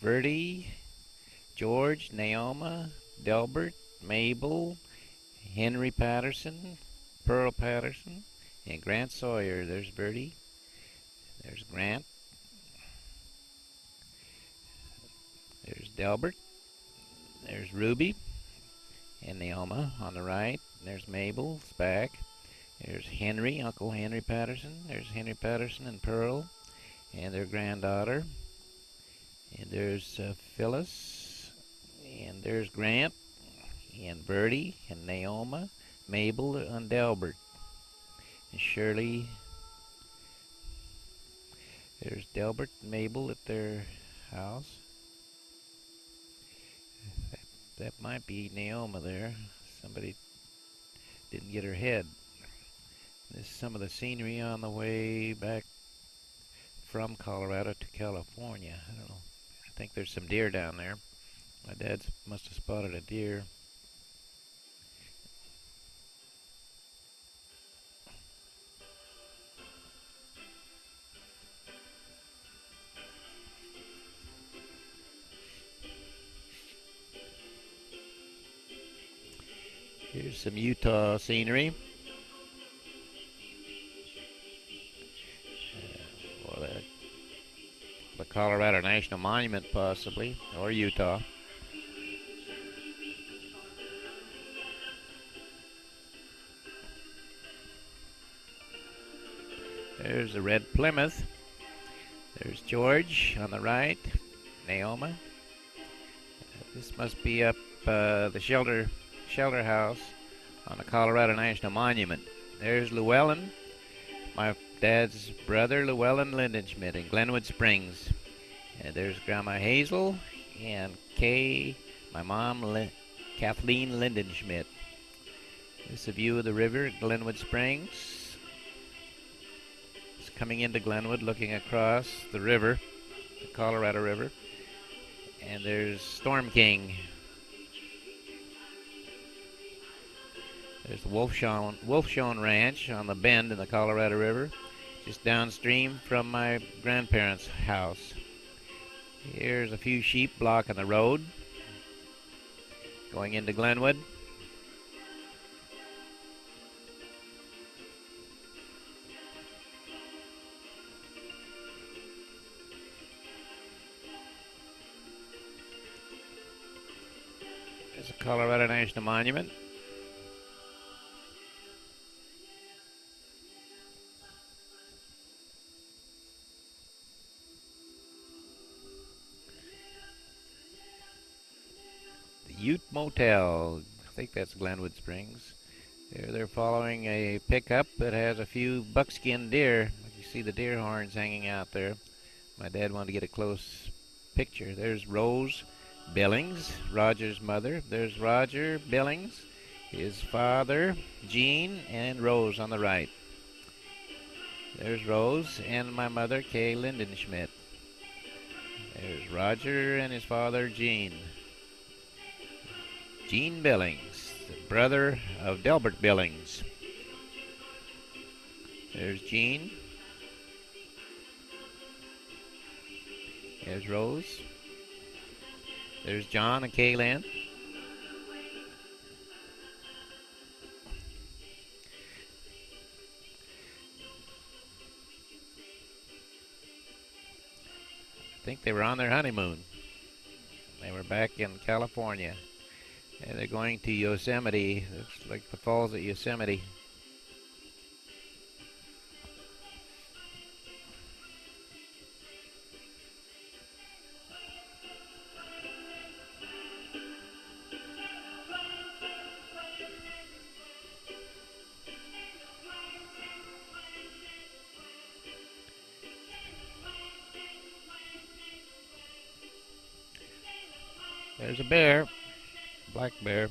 Verdi, George, Naoma, Delbert, Mabel, Henry Patterson, Pearl Patterson, and Grant Sawyer. There's Verdi. There's Grant. There's Delbert. There's Ruby and Naoma on the right. There's Mabel's back. There's Henry, Uncle Henry Patterson. There's Henry Patterson and Pearl and their granddaughter. And there's Phyllis. And there's Grant and Verdi and Naoma, Mabel and Delbert. And Shirley. There's Delbert and Mabel at their house. That might be Naoma there. Somebody didn't get her head. This is some of the scenery on the way back from Colorado to California. I don't know. I think there's some deer down there. My dad must have spotted a deer. Here's some Utah scenery. The Colorado National Monument, possibly, or Utah. There's the red Plymouth. There's George on the right. Naoma. This must be up the shelter house on the Colorado National Monument. There's Llewellyn, my dad's brother, Llewellyn Lindenschmitt in Glenwood Springs. And there's Grandma Hazel and Kay, my mom, Kathleen Lindenschmitt. This is a view of the river at Glenwood Springs. It's coming into Glenwood, looking across the river, the Colorado River. And there's Storm King. There's the Wolfshone Ranch on the bend in the Colorado River, just downstream from my grandparents' house. Here's a few sheep blocking the road, going into Glenwood. There's the Colorado National Monument. Ute Motel. I think that's Glenwood Springs. They're following a pickup that has a few buckskin deer. You see the deer horns hanging out there. My dad wanted to get a close picture. There's Rose Billings, Roger's mother. There's Roger Billings, his father, Gene, and Rose on the right. There's Rose and my mother, Kay Lindenschmitt. There's Roger and his father, Gene. Gene Billings, the brother of Delbert Billings. There's Gene. There's Rose. There's John and Kaylin. I think they were on their honeymoon. They were back in California. And they're going to Yosemite. Looks like the falls at Yosemite. There's a bear. Black bear.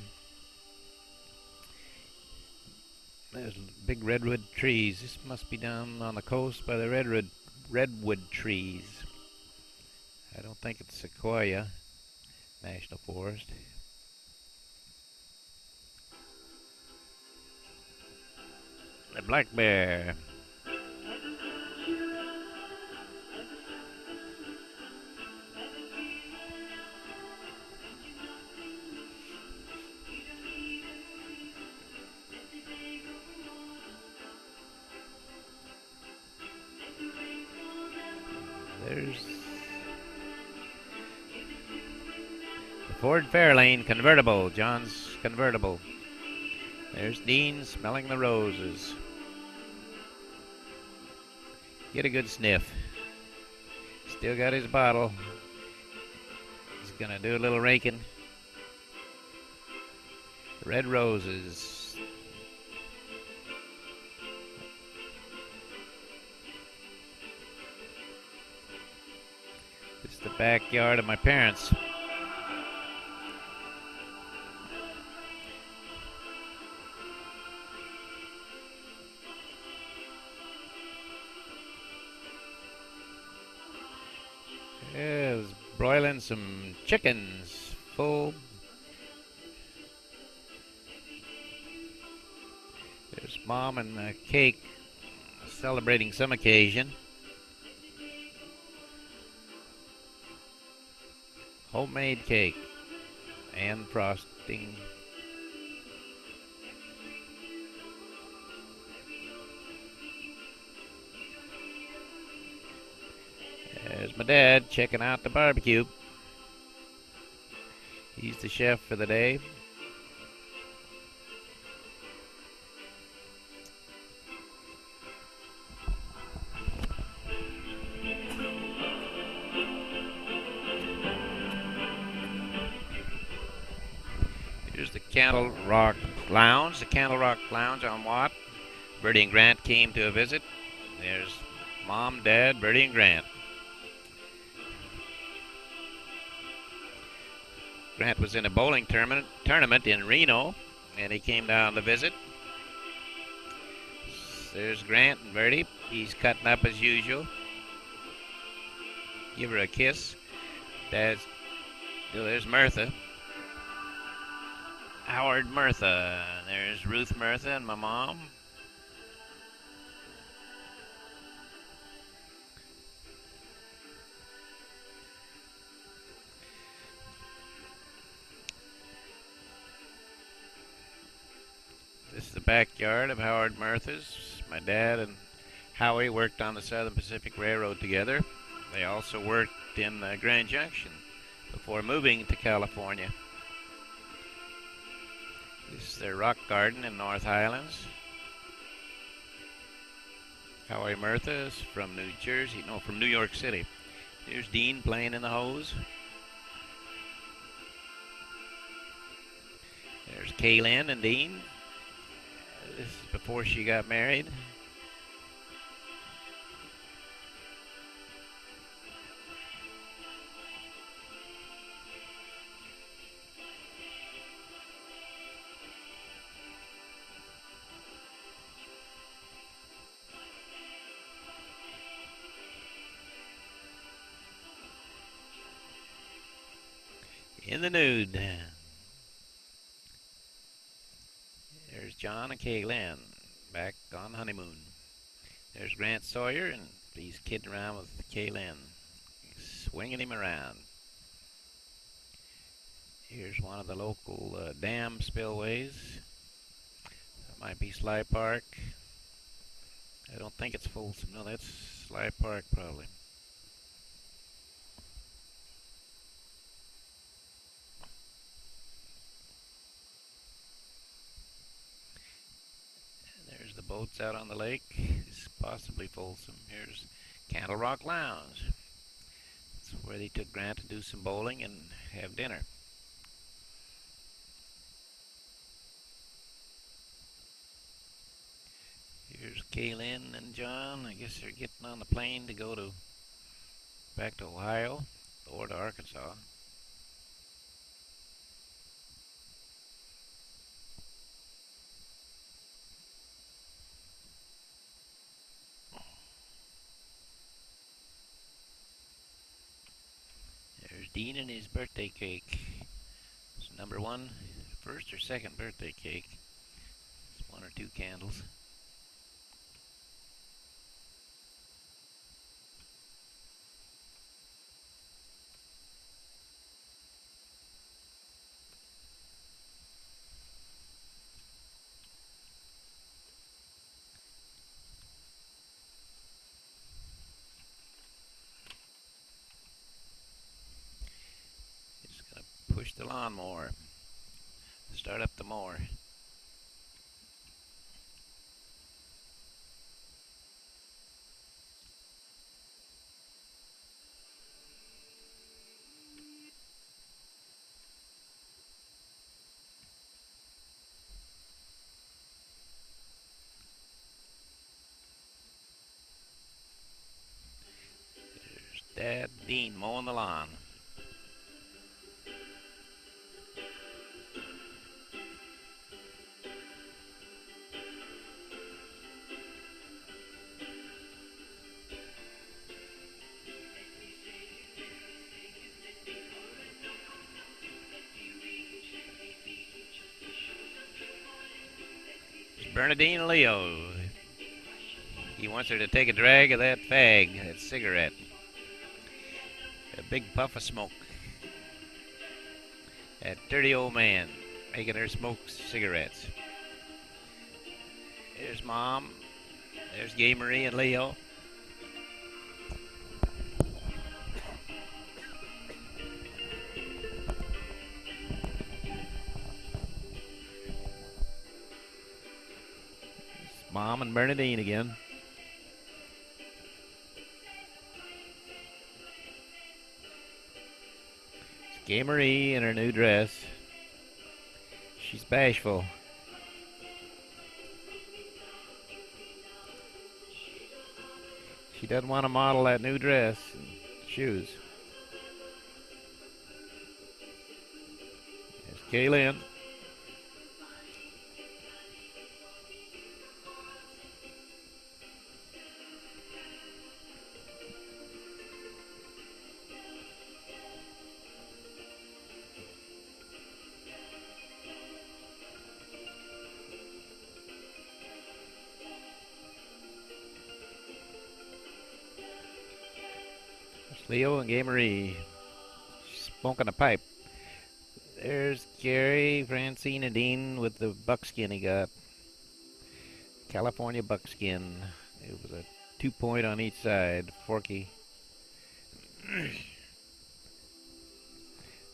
There's big redwood trees. This must be down on the coast by the redwood trees. I don't think it's Sequoia National Forest. The black bear. Ford Fairlane convertible, John's convertible. There's Dean smelling the roses. Get a good sniff. Still got his bottle. He's gonna do a little raking. Red roses. This is the backyard of my parents. Yeah, I was broiling some chickens. Full. There's Mom and the cake celebrating some occasion. Homemade cake and frosting. There's my dad checking out the barbecue. He's the chef for the day. Here's the Candle Rock Lounge. The Candle Rock Lounge on Watt. Bertie and Grant came to a visit. There's Mom, Dad, Bertie, and Grant. Grant was in a bowling tournament in Reno, and he came down to visit. There's Grant and Bertie. He's cutting up as usual. Give her a kiss. There's Martha. Howard Martha. There's Ruth Martha and my mom. This is the backyard of Howard Martha's. My dad and Howie worked on the Southern Pacific Railroad together. They also worked in Grand Junction before moving to California. This is their rock garden in North Highlands. Howie Martha is from from New York City. Here's Dean playing in the hose. There's Kaylin and Dean. This is before she got married. In the nude. There's John and Kaylin back on honeymoon. There's Grant Sawyer, and he's kidding around with Kaylin, swinging him around. Here's one of the local dam spillways. That might be Sly Park. I don't think it's Folsom. No, that's Sly Park probably. There's the boats out on the lake. It's possibly Folsom. Here's Candle Rock Lounge. That's where they took Grant to do some bowling and have dinner. Here's Kaylin and John. I guess they're getting on the plane to go back to Ohio or to Arkansas. There's Dean and his birthday cake. It's number one, first or second birthday cake. It's one or two candles. Push There's the lawnmower. Start up the mower. Dad Dean mowing the lawn. It's Bernadine and Leo. He wants her to take a drag of that fag, that cigarette. A big puff of smoke. That dirty old man making her smoke cigarettes. There's Mom. There's Gay Marie and Leo. It's Mom and Bernadine again. It's Gay Marie in her new dress. She's bashful. She doesn't want to model that new dress and shoes. There's Kaylin. Leo and Gay Marie smoking a pipe. There's Gary, Francine, and Dean with the buckskin he got. California buckskin. It was a 2-point on each side. Forky.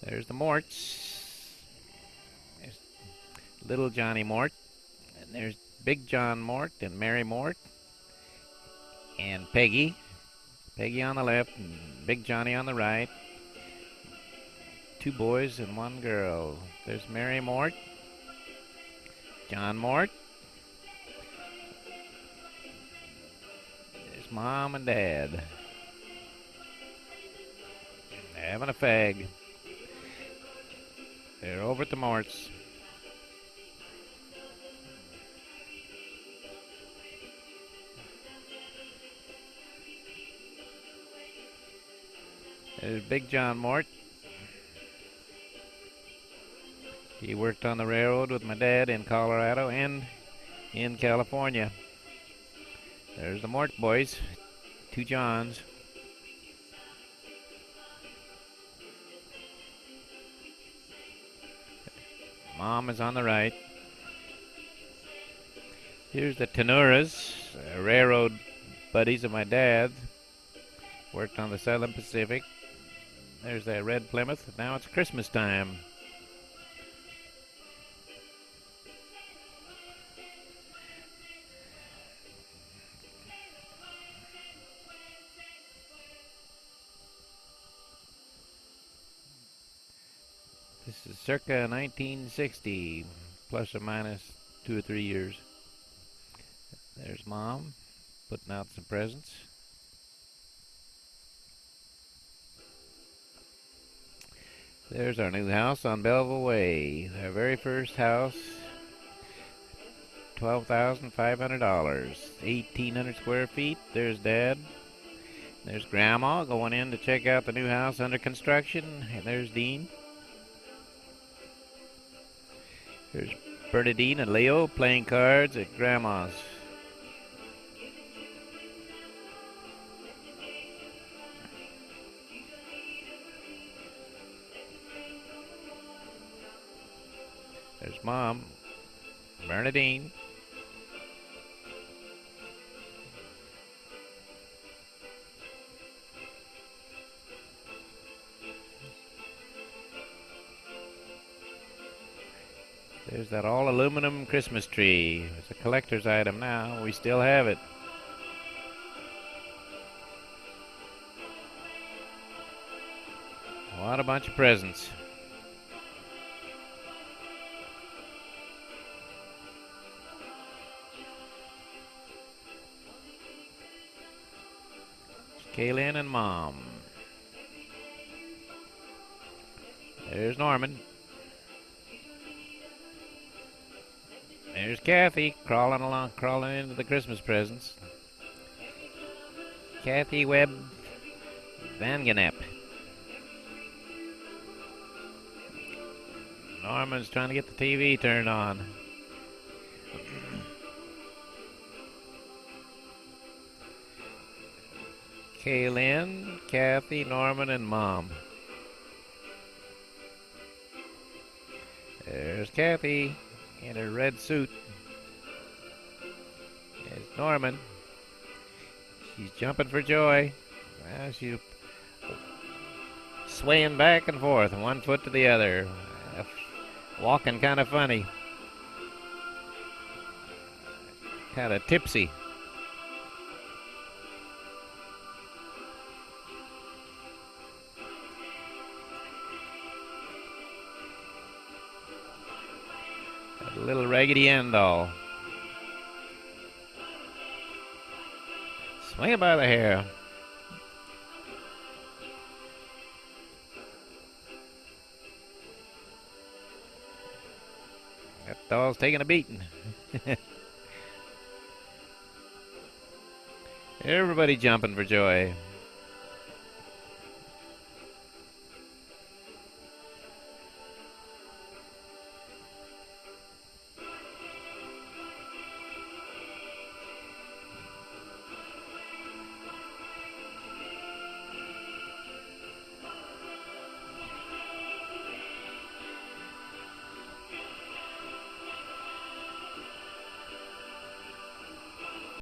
There's the Morts. There's little Johnny Mort. And there's Big John Mort and Mary Mort. And Peggy. Peggy on the left and Big Johnny on the right. 2 boys and 1 girl. There's Mary Mort. John Mort. There's Mom and Dad. They're having a fag. They're over at the Morts. There's Big John Mort. He worked on the railroad with my dad in Colorado and in California. There's the Mort boys, 2 Johns. Mom is on the right. Here's the Tenuras, railroad buddies of my dad. Worked on the Southern Pacific. There's that red Plymouth. Now it's Christmas time. This is circa 1960, plus or minus 2 or 3 years. There's Mom putting out some presents. There's our new house on Belleville Way. Our very first house. $12,500. 1,800 square feet. There's Dad. There's Grandma going in to check out the new house under construction. And there's Dean. There's Bernadine and Leo playing cards at Grandma's. There's Mom, Bernadine. There's that all aluminum Christmas tree. It's a collector's item now. We still have it. What a bunch of presents. Kaylin and Mom. There's Norman. There's Kathy crawling into the Christmas presents. Kathy Webb Vangenep. Norman's trying to get the TV turned on. Kaylin, Kathy, Norman, and Mom. There's Kathy in her red suit. There's Norman. She's jumping for joy. Well, she's swaying back and forth, one foot to the other. Walking kind of funny. Kind of tipsy. A little Raggedy Ann doll. Swinging by the hair. That doll's taking a beating. Everybody jumping for joy.